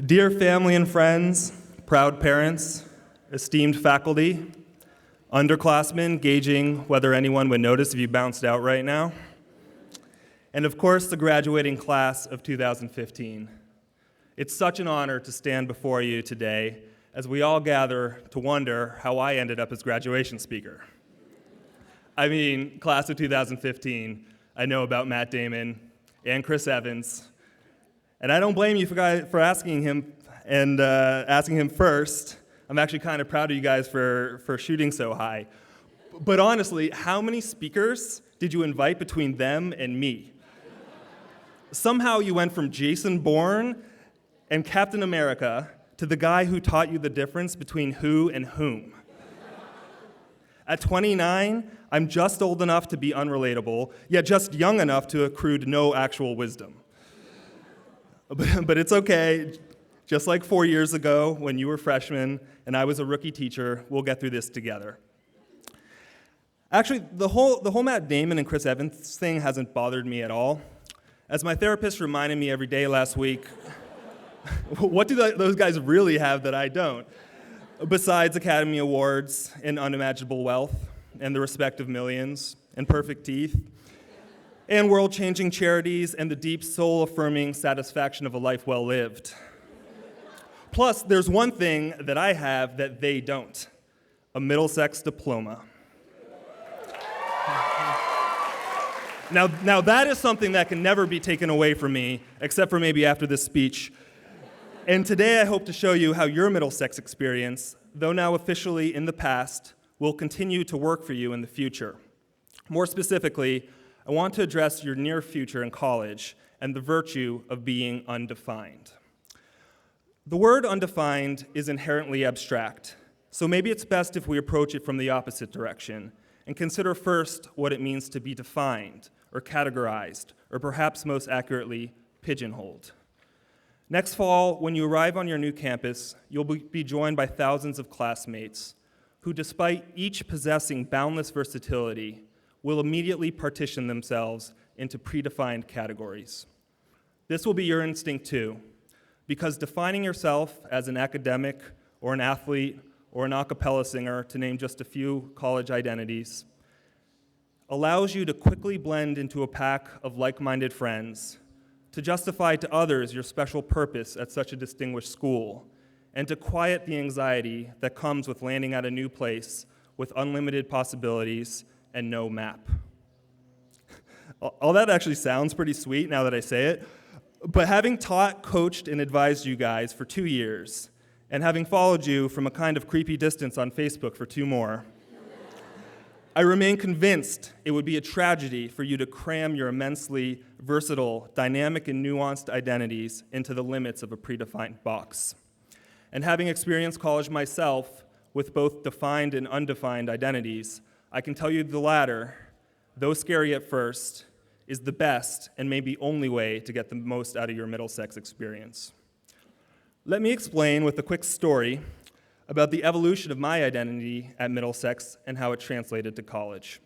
Dear family and friends, proud parents, esteemed faculty, underclassmen gauging whether anyone would notice if you bounced out right now, and of course the graduating class of 2015. It's such an honor to stand before you today as we all gather to wonder how I ended up as graduation speaker. I mean, class of 2015, I know about Matt Damon and Chris Evans, and I don't blame you for asking him and asking him first. I'm actually kind of proud of you guys for shooting so high. But honestly, how many speakers did you invite between them and me? Somehow you went from Jason Bourne and Captain America to the guy who taught you the difference between who and whom. At 29, I'm just old enough to be unrelatable, yet just young enough to accrued no actual wisdom. But it's okay. Just like 4 years ago when you were freshmen and I was a rookie teacher, we'll get through this together. Actually, the whole Matt Damon and Chris Evans thing hasn't bothered me at all. As my therapist reminded me every day last week, what do those guys really have that I don't? Besides Academy Awards and unimaginable wealth and the respect of millions and perfect teeth and world-changing charities and the deep soul-affirming satisfaction of a life well lived. Plus, there's one thing that I have that they don't: a Middlesex diploma. Now that is something that can never be taken away from me, except for maybe after this speech. And today I hope to show you how your Middlesex experience, though now officially in the past, will continue to work for you in the future. More specifically, I want to address your near future in college and the virtue of being undefined. The word undefined is inherently abstract, so maybe it's best if we approach it from the opposite direction and consider first what it means to be defined or categorized, or perhaps most accurately, pigeonholed. Next fall, when you arrive on your new campus, you'll be joined by thousands of classmates who, despite each possessing boundless versatility, will immediately partition themselves into predefined categories. This will be your instinct too, because defining yourself as an academic or an athlete or an a cappella singer, to name just a few college identities, allows you to quickly blend into a pack of like-minded friends, to justify to others your special purpose at such a distinguished school, and to quiet the anxiety that comes with landing at a new place with unlimited possibilities and no map. All that actually sounds pretty sweet now that I say it, but having taught, coached, and advised you guys for 2 years, and having followed you from a kind of creepy distance on Facebook for 2 more, I remain convinced it would be a tragedy for you to cram your immensely versatile, dynamic, and nuanced identities into the limits of a predefined box. And having experienced college myself with both defined and undefined identities, I can tell you the latter, though scary at first, is the best and maybe only way to get the most out of your Middlesex experience. Let me explain with a quick story about the evolution of my identity at Middlesex and how it translated to college.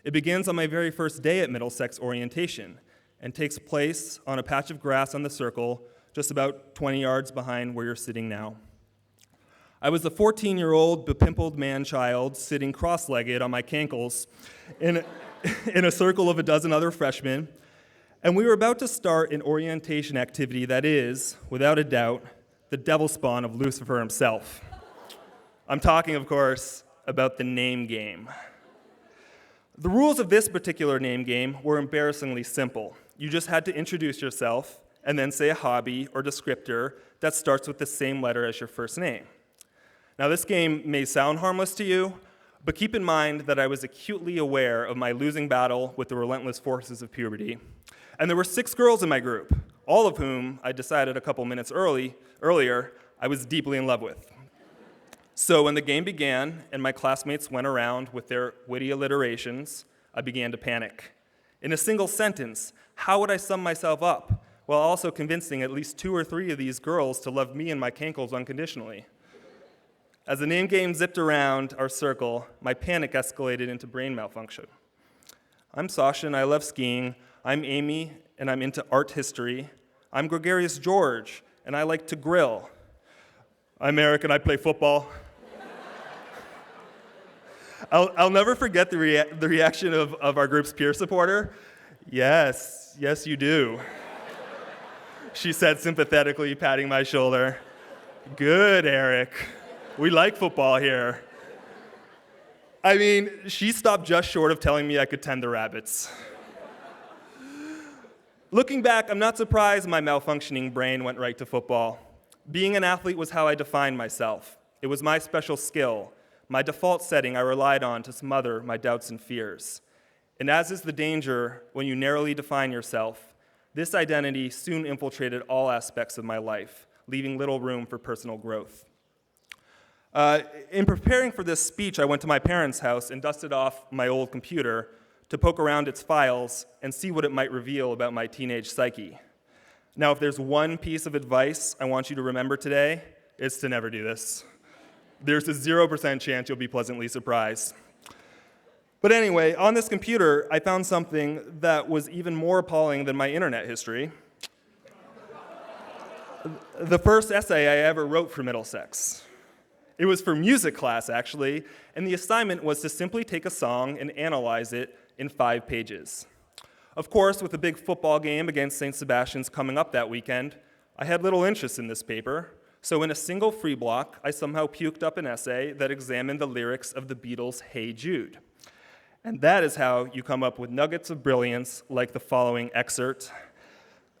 It begins on my very first day at Middlesex orientation and takes place on a patch of grass on the circle just about 20 yards behind where you're sitting now. I was a 14-year-old bepimpled man-child sitting cross-legged on my cankles in a circle of a dozen other freshmen, and we were about to start an orientation activity that is, without a doubt, the devil spawn of Lucifer himself. I'm talking, of course, about the name game. The rules of this particular name game were embarrassingly simple. You just had to introduce yourself and then say a hobby or descriptor that starts with the same letter as your first name. Now, this game may sound harmless to you, but keep in mind that I was acutely aware of my losing battle with the relentless forces of puberty. And there were 6 girls in my group, all of whom I decided a couple minutes earlier I was deeply in love with. So when the game began and my classmates went around with their witty alliterations, I began to panic. In a single sentence, how would I sum myself up while also convincing at least 2 or 3 of these girls to love me and my cankles unconditionally? As the name game zipped around our circle, my panic escalated into brain malfunction. I'm Sasha and I love skiing. I'm Amy and I'm into art history. I'm Gregarious George and I like to grill. I'm Eric, and I play football. I'll never forget the reaction of our group's peer supporter. Yes, you do. She said sympathetically, patting my shoulder. Good, Eric. We like football here. I mean, she stopped just short of telling me I could tend the rabbits. Looking back, I'm not surprised my malfunctioning brain went right to football. Being an athlete was how I defined myself. It was my special skill, my default setting I relied on to smother my doubts and fears. And as is the danger when you narrowly define yourself, this identity soon infiltrated all aspects of my life, leaving little room for personal growth. In preparing for this speech, I went to my parents' house and dusted off my old computer to poke around its files and see what it might reveal about my teenage psyche. Now, if there's one piece of advice I want you to remember today, it's to never do this. There's a 0% chance you'll be pleasantly surprised. But anyway, on this computer, I found something that was even more appalling than my internet history. The first essay I ever wrote for Middlesex. It was for music class, actually, and the assignment was to simply take a song and analyze it in 5 pages. Of course, with the big football game against St. Sebastian's coming up that weekend, I had little interest in this paper, so in a single free block, I somehow puked up an essay that examined the lyrics of the Beatles' Hey Jude. And that is how you come up with nuggets of brilliance like the following excerpt.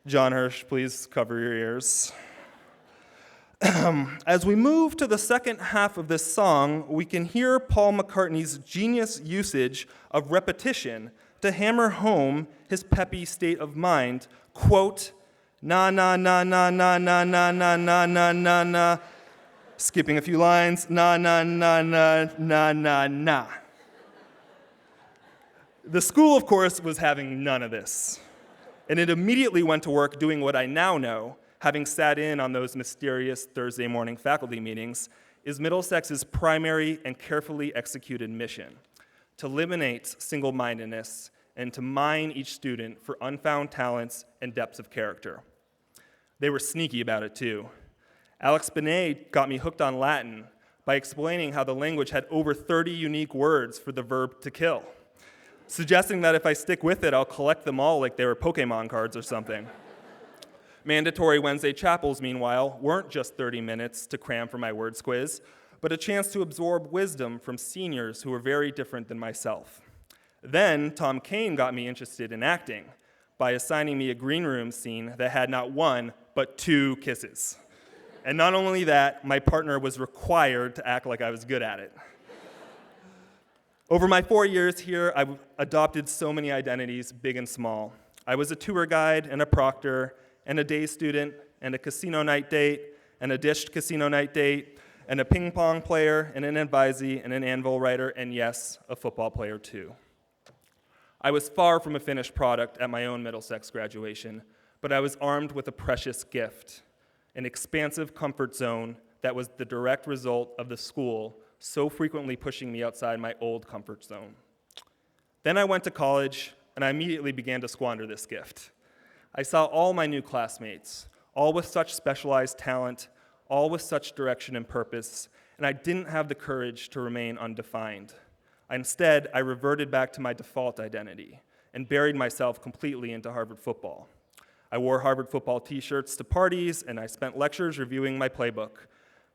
John Hirsch, please cover your ears. As we move to the second half of this song, we can hear Paul McCartney's genius usage of repetition to hammer home his peppy state of mind. Quote, na na na na na na na na na na na na. Skipping a few lines, na na na na na na na. The school, of course, was having none of this. And it immediately went to work doing what I now know, having sat in on those mysterious Thursday morning faculty meetings, is Middlesex's primary and carefully executed mission: to eliminate single-mindedness and to mine each student for unfound talents and depths of character. They were sneaky about it, too. Alex Benet got me hooked on Latin by explaining how the language had over 30 unique words for the verb to kill, suggesting that if I stick with it, I'll collect them all like they were Pokemon cards or something. Mandatory Wednesday chapels, meanwhile, weren't just 30 minutes to cram for my words quiz, but a chance to absorb wisdom from seniors who were very different than myself. Then, Tom Kane got me interested in acting by assigning me a green room scene that had not one, but 2 kisses. And not only that, my partner was required to act like I was good at it. Over my 4 years here, I've adopted so many identities, big and small. I was a tour guide and a proctor, and a day student, and a casino night date, and a dished casino night date, and a ping pong player, and an advisee, and an anvil writer, and yes, a football player too. I was far from a finished product at my own Middlesex graduation, but I was armed with a precious gift, an expansive comfort zone that was the direct result of the school so frequently pushing me outside my old comfort zone. Then I went to college, and I immediately began to squander this gift. I saw all my new classmates, all with such specialized talent, all with such direction and purpose, and I didn't have the courage to remain undefined. Instead, I reverted back to my default identity and buried myself completely into Harvard football. I wore Harvard football t-shirts to parties, and I spent lectures reviewing my playbook.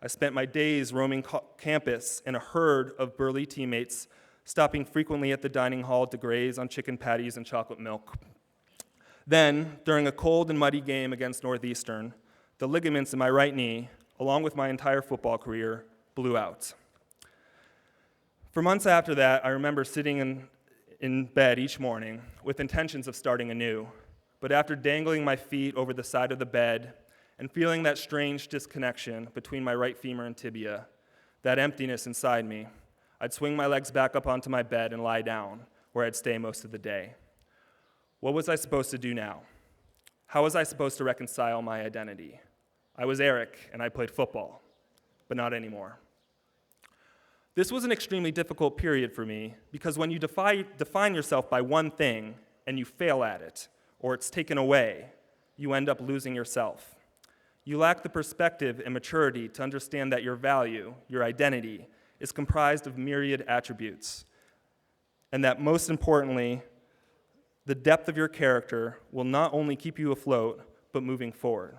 I spent my days roaming campus in a herd of burly teammates, stopping frequently at the dining hall to graze on chicken patties and chocolate milk. Then, during a cold and muddy game against Northeastern, the ligaments in my right knee, along with my entire football career, blew out. For months after that, I remember sitting in bed each morning with intentions of starting anew, but after dangling my feet over the side of the bed and feeling that strange disconnection between my right femur and tibia, that emptiness inside me, I'd swing my legs back up onto my bed and lie down, where I'd stay most of the day. What was I supposed to do now? How was I supposed to reconcile my identity? I was Eric, and I played football, but not anymore. This was an extremely difficult period for me, because when you define yourself by one thing and you fail at it, or it's taken away, you end up losing yourself. You lack the perspective and maturity to understand that your value, your identity, is comprised of myriad attributes, and that most importantly, the depth of your character will not only keep you afloat, but moving forward.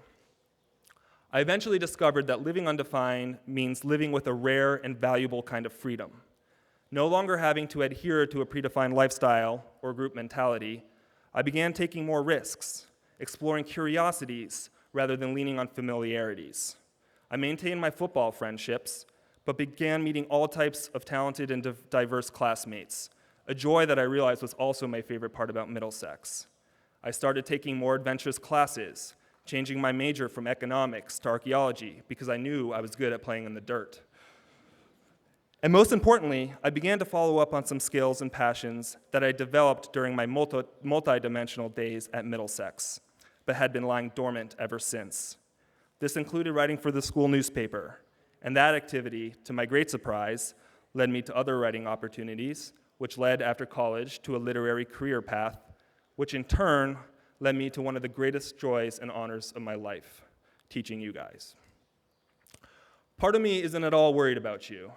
I eventually discovered that living undefined means living with a rare and valuable kind of freedom. No longer having to adhere to a predefined lifestyle or group mentality, I began taking more risks, exploring curiosities rather than leaning on familiarities. I maintained my football friendships, but began meeting all types of talented and diverse classmates, a joy that I realized was also my favorite part about Middlesex. I started taking more adventurous classes, changing my major from economics to archaeology because I knew I was good at playing in the dirt. And most importantly, I began to follow up on some skills and passions that I developed during my multi-dimensional days at Middlesex, but had been lying dormant ever since. This included writing for the school newspaper, and that activity, to my great surprise, led me to other writing opportunities, which led after college to a literary career path, which in turn led me to one of the greatest joys and honors of my life, teaching you guys. Part of me isn't at all worried about you.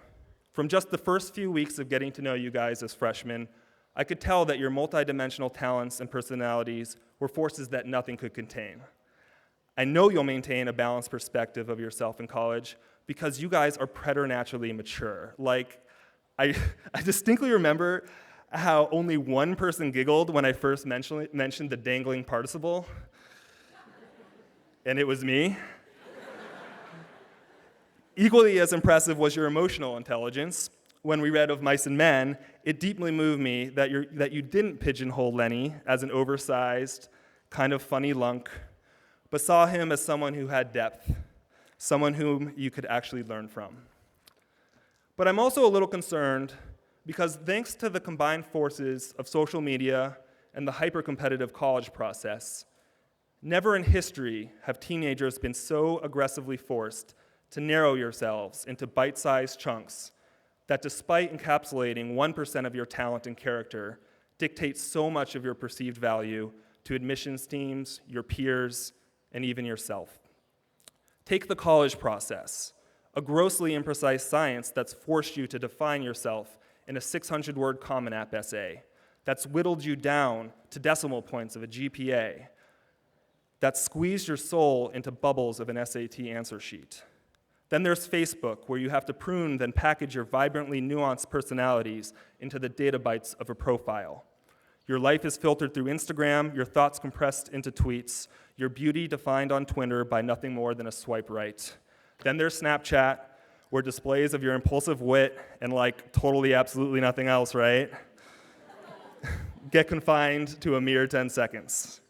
From just the first few weeks of getting to know you guys as freshmen, I could tell that your multidimensional talents and personalities were forces that nothing could contain. I know you'll maintain a balanced perspective of yourself in college because you guys are preternaturally mature. I distinctly remember how only one person giggled when I first mentioned the dangling participle, and it was me. Equally as impressive was your emotional intelligence. When we read of Mice and Men, it deeply moved me that you didn't pigeonhole Lenny as an oversized, kind of funny lunk, but saw him as someone who had depth, someone whom you could actually learn from. But I'm also a little concerned because thanks to the combined forces of social media and the hyper-competitive college process, never in history have teenagers been so aggressively forced to narrow yourselves into bite-sized chunks that despite encapsulating 1% of your talent and character, dictates so much of your perceived value to admissions teams, your peers, and even yourself. Take the college process, a grossly imprecise science that's forced you to define yourself in a 600-word Common App essay, that's whittled you down to decimal points of a GPA, that's squeezed your soul into bubbles of an SAT answer sheet. Then there's Facebook, where you have to prune then package your vibrantly nuanced personalities into the data bytes of a profile. Your life is filtered through Instagram, your thoughts compressed into tweets, your beauty defined on Twitter by nothing more than a swipe right. Then there's Snapchat, where displays of your impulsive wit and totally absolutely nothing else, right? Get confined to a mere 10 seconds.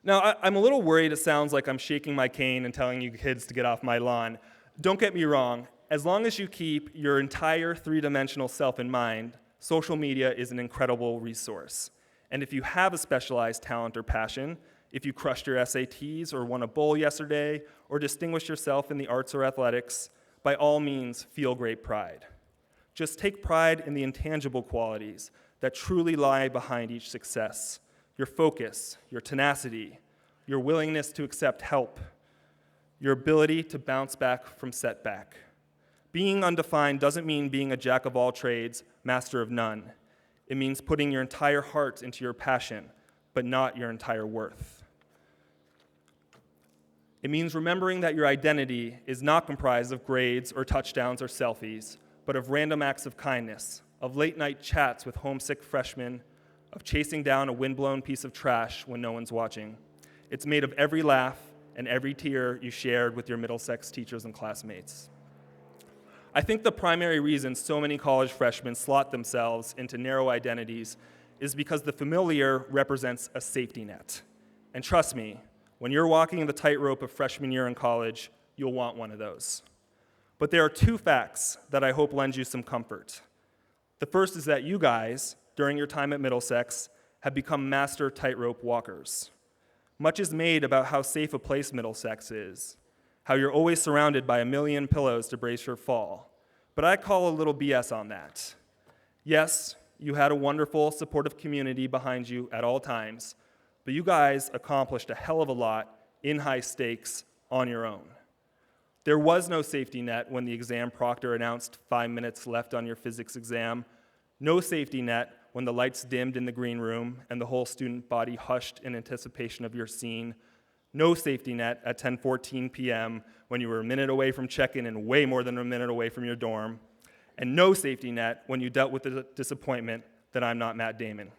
Now, I'm a little worried it sounds like I'm shaking my cane and telling you kids to get off my lawn. Don't get me wrong. As long as you keep your entire three-dimensional self in mind, social media is an incredible resource. And if you have a specialized talent or passion, if you crushed your SATs or won a bowl yesterday or distinguished yourself in the arts or athletics, by all means, feel great pride. Just take pride in the intangible qualities that truly lie behind each success. Your focus, your tenacity, your willingness to accept help, your ability to bounce back from setback. Being undefined doesn't mean being a jack of all trades, master of none. It means putting your entire heart into your passion, but not your entire worth. It means remembering that your identity is not comprised of grades or touchdowns or selfies, but of random acts of kindness, of late-night chats with homesick freshmen, of chasing down a windblown piece of trash when no one's watching. It's made of every laugh and every tear you shared with your Middlesex teachers and classmates. I think the primary reason so many college freshmen slot themselves into narrow identities is because the familiar represents a safety net. And trust me, when you're walking the tightrope of freshman year in college, you'll want one of those. But there are two facts that I hope lend you some comfort. The first is that you guys, during your time at Middlesex, have become master tightrope walkers. Much is made about how safe a place Middlesex is, how you're always surrounded by a million pillows to brace your fall. But I call a little BS on that. Yes, you had a wonderful, supportive community behind you at all times, but you guys accomplished a hell of a lot in high stakes on your own. There was no safety net when the exam proctor announced 5 minutes left on your physics exam. No safety net when the lights dimmed in the green room and the whole student body hushed in anticipation of your scene. No safety net at 10:14 p.m. when you were a minute away from check-in and way more than a minute away from your dorm. And no safety net when you dealt with the disappointment that I'm not Matt Damon.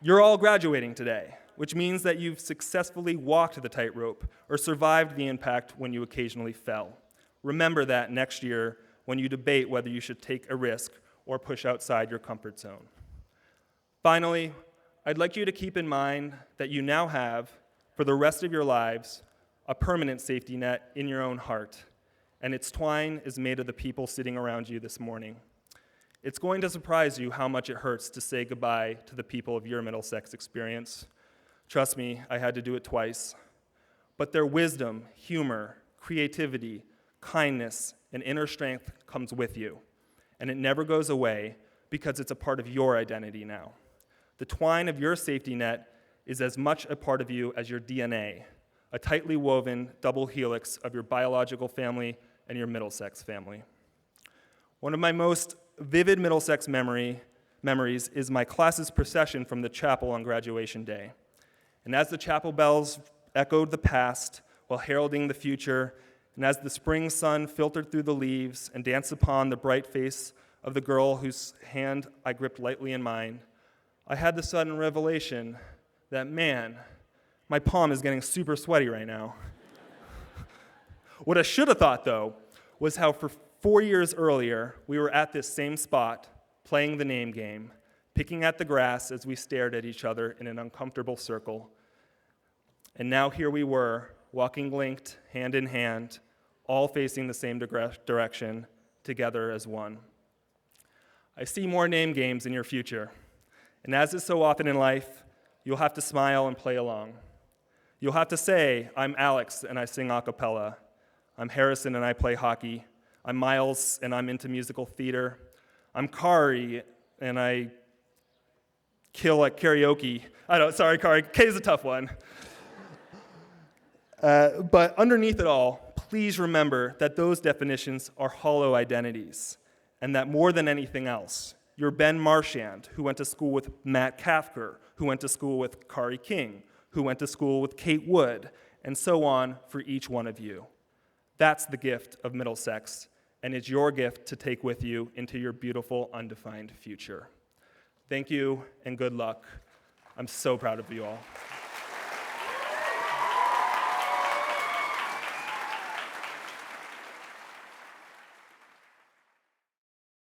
You're all graduating today, which means that you've successfully walked the tightrope or survived the impact when you occasionally fell. Remember that next year when you debate whether you should take a risk or push outside your comfort zone. Finally, I'd like you to keep in mind that you now have, for the rest of your lives, a permanent safety net in your own heart, and its twine is made of the people sitting around you this morning. It's going to surprise you how much it hurts to say goodbye to the people of your Middlesex experience. Trust me, I had to do it twice. But their wisdom, humor, creativity, kindness, and inner strength comes with you, and it never goes away because it's a part of your identity now. The twine of your safety net is as much a part of you as your DNA, a tightly woven double helix of your biological family and your Middlesex family. One of my most vivid Middlesex memories is my class's procession from the chapel on graduation day. And as the chapel bells echoed the past while heralding the future, and as the spring sun filtered through the leaves and danced upon the bright face of the girl whose hand I gripped lightly in mine, I had the sudden revelation that, man, my palm is getting super sweaty right now. What I should have thought, though, was how for 4 years earlier, we were at this same spot, playing the name game, picking at the grass as we stared at each other in an uncomfortable circle. And now here we were, walking linked, hand in hand, all facing the same direction, together as one. I see more name games in your future, and as is so often in life, you'll have to smile and play along. You'll have to say, I'm Alex and I sing a cappella. I'm Harrison and I play hockey. I'm Miles and I'm into musical theater. I'm Kari and I kill at karaoke. Sorry, Kari, K is a tough one. But underneath it all, please remember that those definitions are hollow identities, and that more than anything else, you're Ben Marchand, who went to school with Matt Kafker, who went to school with Kari King, who went to school with Kate Wood, and so on for each one of you. That's the gift of Middlesex, and it's your gift to take with you into your beautiful, undefined future. Thank you, and good luck. I'm so proud of you all.